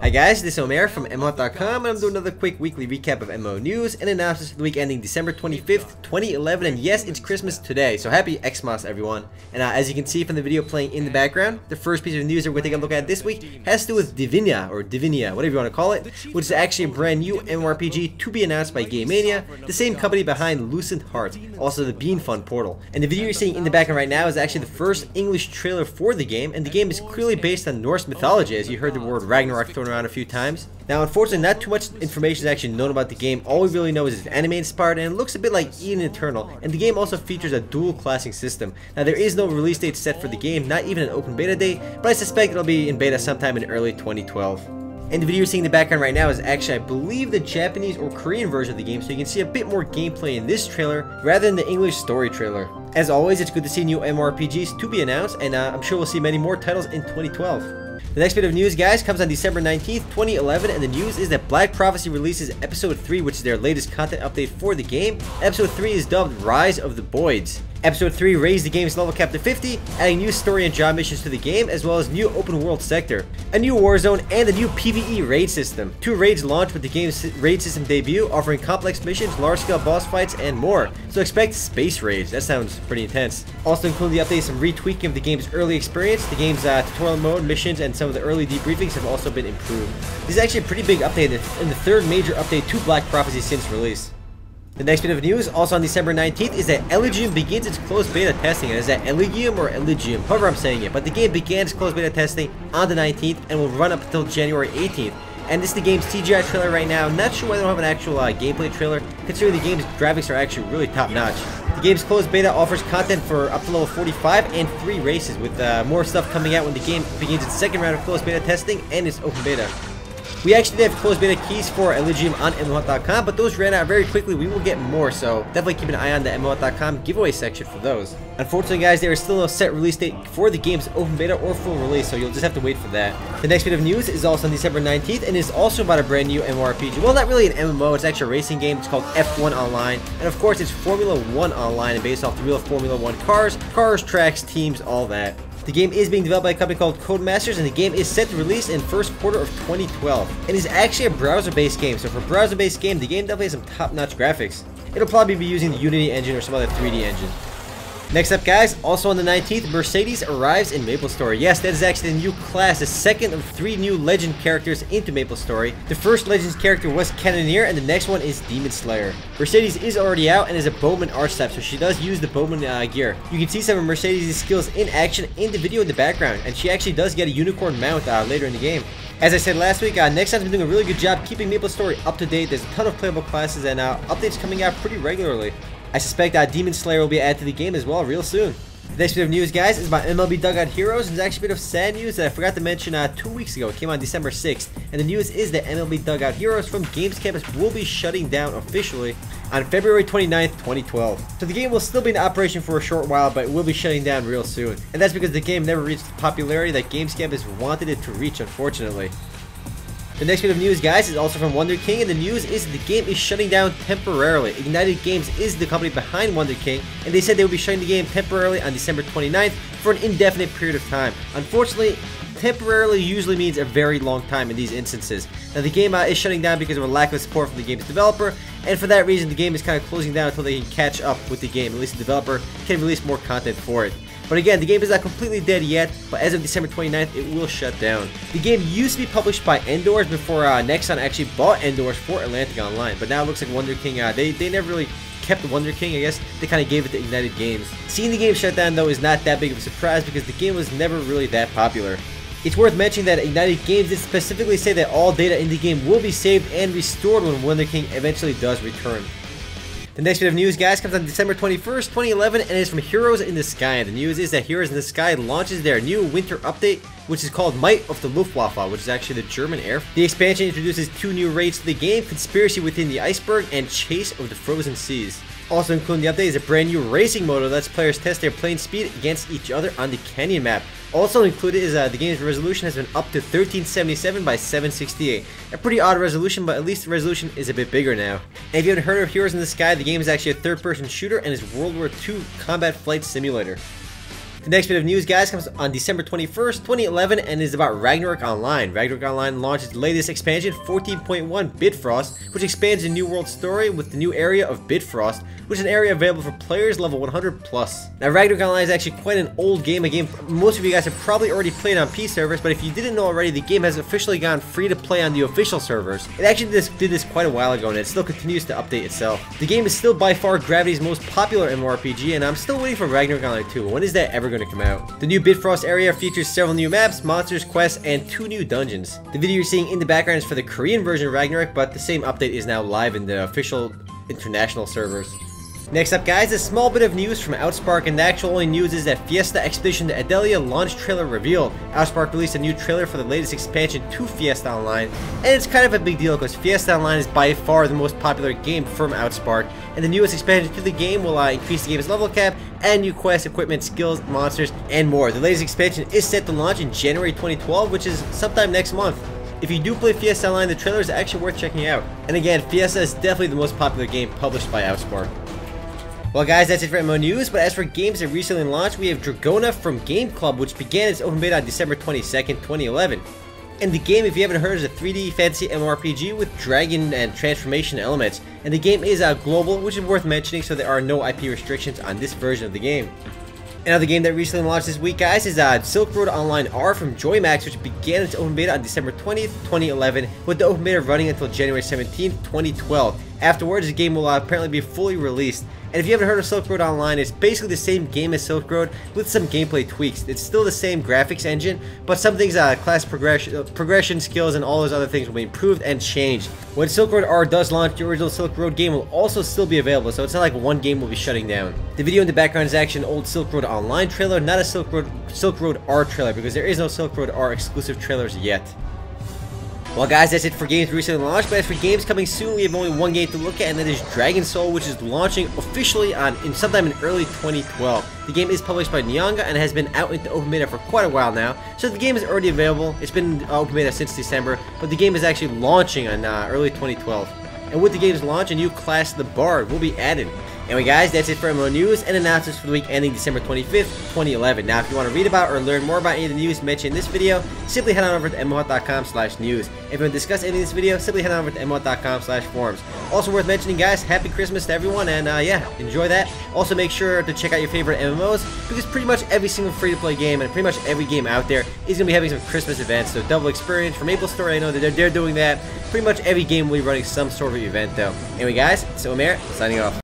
Hi guys, this is Omer from MMOHut.com, and I'm doing another quick weekly recap of MMO news and announcements for the week ending December 25th, 2011, and yes, it's Christmas today, so happy Xmas everyone. And as you can see from the video playing in the background, the first piece of news that we're going to take a look at this week has to do with Divina, or Divinia, whatever you want to call it, which is actually a brand new MMORPG to be announced by Game Mania, the same company behind Lucent Heart, also the Bean Fun portal. And the video you're seeing in the background right now is actually the first English trailer for the game, and the game is clearly based on Norse mythology, as you heard the word Ragnarok thrown around a few times. Now, unfortunately, not too much information is actually known about the game. All we really know is it's anime inspired and it looks a bit like Eden Eternal, and the game also features a dual classing system. Now, there is no release date set for the game, not even an open beta date, but I suspect it'll be in beta sometime in early 2012. And the video you're seeing in the background right now is actually, I believe, the Japanese or Korean version of the game, so you can see a bit more gameplay in this trailer rather than the English story trailer. As always, it's good to see new MMORPGs to be announced, and I'm sure we'll see many more titles in 2012. The next bit of news, guys, comes on December 19th, 2011, and the news is that Black Prophecy releases Episode 3, which is their latest content update for the game. Episode 3 is dubbed Rise of the Boyds. Episode 3 raised the game's level cap to 50, adding new story and job missions to the game, as well as new open world sector, a new war zone, and a new PvE raid system. 2 raids launch with the game's raid system debut, offering complex missions, large-scale boss fights, and more. So expect space raids. That sounds pretty intense. Also including the updates, some retweaking of the game's early experience. The game's tutorial mode, missions, and some of the early debriefings have also been improved. This is actually a pretty big update and the third major update to Black Prophecy since release. The next bit of news, also on December 19th, is that Eligium begins its closed beta testing. And is that Eligium or Eligium, however I'm saying it. But the game began its closed beta testing on the 19th and will run up until January 18th. And this is the game's CGI trailer right now. Not sure why they don't have an actual gameplay trailer, considering the game's graphics are actually really top notch. The game's closed beta offers content for up to level 45 and 3 races, with more stuff coming out when the game begins its second round of closed beta testing and its open beta. We actually did have closed beta keys for Eligium on MMOHut.com, but those ran out very quickly. We will get more, so definitely keep an eye on the MMOHut.com giveaway section for those. Unfortunately, guys, there is still no set release date for the game's open beta or full release, so you'll just have to wait for that. The next bit of news is also on December 19th, and is also about a brand new MMORPG. Well, not really an MMO, it's actually a racing game. It's called F1 Online, and of course, it's Formula 1 Online, and based off the real Formula 1 cars, tracks, teams, all that. The game is being developed by a company called Codemasters, and the game is set to release in first quarter of 2012. It is actually a browser-based game, so for a browser-based game, the game definitely has some top-notch graphics. It'll probably be using the Unity engine or some other 3D engine. Next up, guys, also on the 19th, Mercedes arrives in MapleStory. Yes, that is actually the new class, the second of 3 new legend characters into MapleStory. The first Legends character was Cannoneer, and the next one is Demon Slayer. Mercedes is already out and is a Bowman archetype, so she does use the Bowman gear. You can see some of Mercedes' skills in action in the video in the background, and she actually does get a unicorn mount later in the game. As I said last week, Nexon's been doing a really good job keeping MapleStory up to date. There's a ton of playable classes and updates coming out pretty regularly. I suspect Demon Slayer will be added to the game as well real soon. The next bit of news, guys, is about MLB Dugout Heroes, and it's actually a bit of sad news that I forgot to mention 2 weeks ago. It came on December 6th, and the news is that MLB Dugout Heroes from Games Campus will be shutting down officially on February 29th, 2012. So the game will still be in operation for a short while, but it will be shutting down real soon. And that's because the game never reached the popularity that Games Campus wanted it to reach, unfortunately. The next bit of news, guys, is also from Wonder King, and the news is that the game is shutting down temporarily. Ignited Games is the company behind Wonder King, and they said they will be shutting the game temporarily on December 29th for an indefinite period of time. Unfortunately, temporarily usually means a very long time in these instances. Now, the game is shutting down because of a lack of support from the game's developer, and for that reason, the game is kind of closing down until they can catch up with the game. At least the developer can release more content for it. But again, the game is not completely dead yet, but as of December 29th, it will shut down. The game used to be published by Endors before Nexon actually bought Endors for Atlantic Online, but now it looks like Wonder King, they never really kept Wonder King. I guess they kind of gave it to Ignited Games. Seeing the game shut down, though, is not that big of a surprise because the game was never really that popular. It's worth mentioning that Ignited Games did specifically say that all data in the game will be saved and restored when Wonder King eventually does return. The next bit of news, guys, comes on December 21st, 2011, and is from Heroes in the Sky. And the news is that Heroes in the Sky launches their new winter update, which is called Might of the Luftwaffe, which is actually the German air. The expansion introduces 2 new raids to the game, Conspiracy Within the Iceberg and Chase of the Frozen Seas. Also including the update is a brand new racing mode that lets players test their plane speed against each other on the Canyon map. Also included is the game's resolution has been up to 1377 by 768. A pretty odd resolution, but at least the resolution is a bit bigger now. And if you haven't heard of Heroes in the Sky, the game is actually a third-person shooter and is World War II combat flight simulator. The next bit of news, guys, comes on December 21st, 2011, and is about Ragnarok Online. Ragnarok Online launched its latest expansion, 14.1 Bifrost, which expands the New World story with the new area of Bifrost, which is an area available for players level 100+. Now, Ragnarok Online is actually quite an old game, a game most of you guys have probably already played on P servers, but if you didn't know already, the game has officially gone free to play on the official servers. It actually did this quite a while ago, and it still continues to update itself. The game is still by far Gravity's most popular MMORPG, and I'm still waiting for Ragnarok Online 2. When is that ever going to come out? The new Bifrost area features several new maps, monsters, quests, and 2 new dungeons. The video you're seeing in the background is for the Korean version of Ragnarok, but the same update is now live in the official international servers. Next up, guys, a small bit of news from Outspark, and the actual only news is that Fiesta Expedition to Adelia launch trailer revealed. Outspark released a new trailer for the latest expansion to Fiesta Online, and it's kind of a big deal because Fiesta Online is by far the most popular game from Outspark, and the newest expansion to the game will increase the game's level cap, and new quests, equipment, skills, monsters, and more. The latest expansion is set to launch in January 2012, which is sometime next month. If you do play Fiesta Online, the trailer is actually worth checking out. And again, Fiesta is definitely the most popular game published by Outspark. Well, guys, that's it for MMO news, but as for games that recently launched, we have Dragona from Game Club, which began its open beta on December 22nd, 2011. And the game, if you haven't heard, is a 3D fantasy MMORPG with dragon and transformation elements. And the game is global, which is worth mentioning, so there are no IP restrictions on this version of the game. Another game that recently launched this week, guys, is Silkroad Online R from JoyMax, which began its open beta on December 20th, 2011, with the open beta running until January 17th, 2012. Afterwards, the game will apparently be fully released. And if you haven't heard of Silkroad Online, it's basically the same game as Silkroad with some gameplay tweaks. It's still the same graphics engine, but some things, class progression skills, and all those other things will be improved and changed. When Silkroad R does launch, the original Silkroad game will also still be available, so it's not like one game will be shutting down. The video in the background is actually an old Silkroad Online trailer, not a Silkroad R trailer, because there is no Silkroad R exclusive trailers yet. Well, guys, that's it for games recently launched, but as for games coming soon, we have only one game to look at, and that is DragonSoul, which is launching officially sometime in early 2012. The game is published by Nyanga and has been out into open beta for quite a while now, so the game is already available. It's been open beta since December, but the game is actually launching on early 2012. And with the game's launch, a new class, the Bard, will be added. Anyway, guys, that's it for MMO news and announcements for the week ending December 25th, 2011. Now, if you want to read about or learn more about any of the news mentioned in this video, simply head on over to MMOHut.com/news. If you want to discuss any of this video, simply head on over to MMOHut.com/forums. Also worth mentioning, guys, Happy Christmas to everyone, and yeah, enjoy that. Also, make sure to check out your favorite MMOs, because pretty much every single free-to-play game and pretty much every game out there is going to be having some Christmas events. So, Double Experience from MapleStory, I know that they're doing that. Pretty much every game will be running some sort of event, though. Anyway, guys, so Omer, signing off.